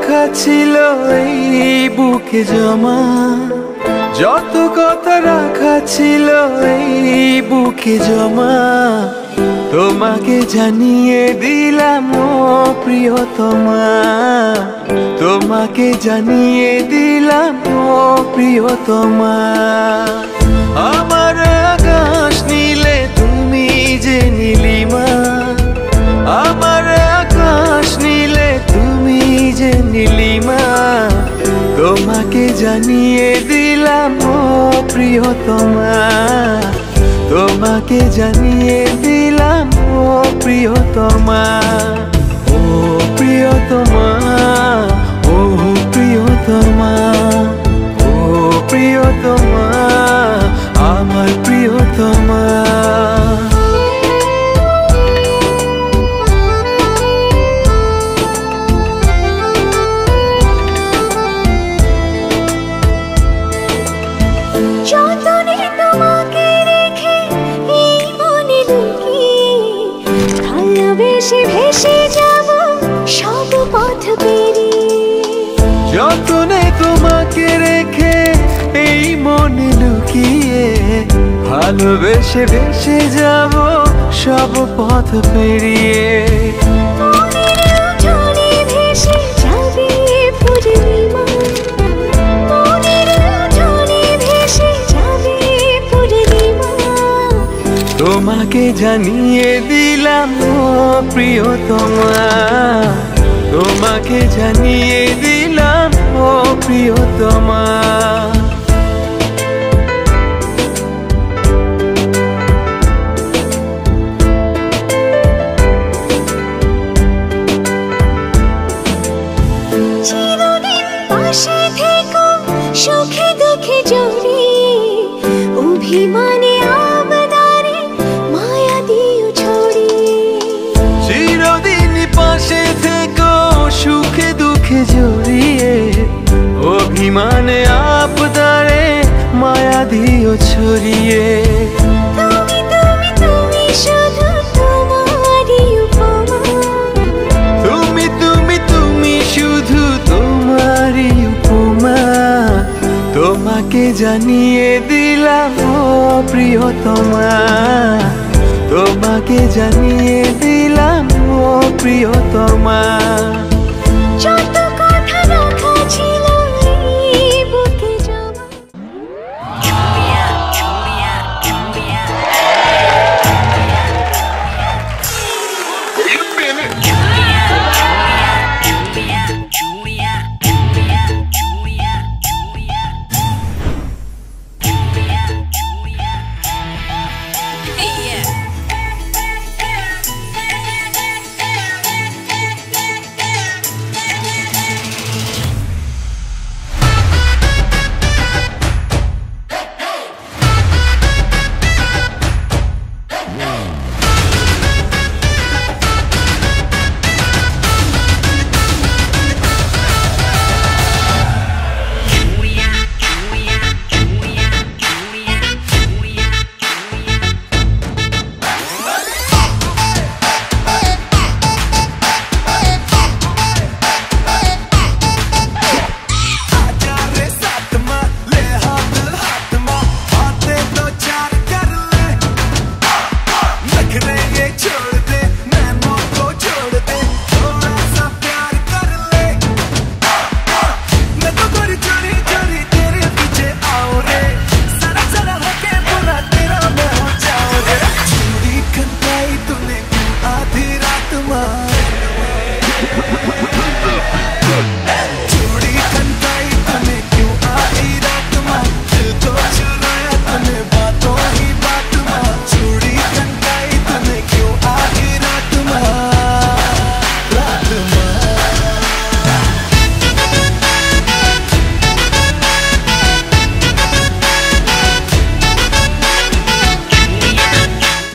রাখা ছিল এই বুকে জমা, যত কথা রাখা ছিল এই বুকে জমা, তোমাকে জানিয়ে দিলাম ও প্রিয়তমা, তোমাকে জানিয়ে দিলাম ও প্রিয়তমা। আমার আকাশ নীলে তুমি যে নীলিমা, আমার আকাশ নীলে তুমি যে নীলিমা, তোমাকে জানিয়ে দিলাম ও প্রিয়তমা, তোমাকে জানিয়ে দিলাম ও প্রিয়তমা। ও প্রিয়তমা, ও প্রিয়তমা, ও প্রিয়তমা, আমার প্রিয়তমা। যতনে তোমাকে রেখে এই মনে লুকিয়ে, ভালোবেসে ভেসে যাব সব পথ পেরিয়ে। তোমাকে জানিয়ে দিলাম ও প্রিয়তমা, তোমাকে জানিয়ে দিলাম ও প্রিয়তমা। চিরদিন পাশে থেকো সুখে দুঃখে জড়িয়ে, অভিমানে আবদারে মায়া দিও ছড়িয়ে। চিরদিন পাশে থেকো সুখে দুঃখে জড়িয়ে, অভিমানে আবদারে মায়া দিও ছড়িয়ে। তুমি তুমি তুমি শুধু তোমারই উপমা, তুমি তুমি তুমি শুধু তোমারই উপমা, তোমাকে জানিয়ে দিলাম ও প্রিয়তমা, তোমাকে জানিয়ে দিলাম ও প্রিয়তমা। যত কথা রাখা ছিল এই বুকে জমা।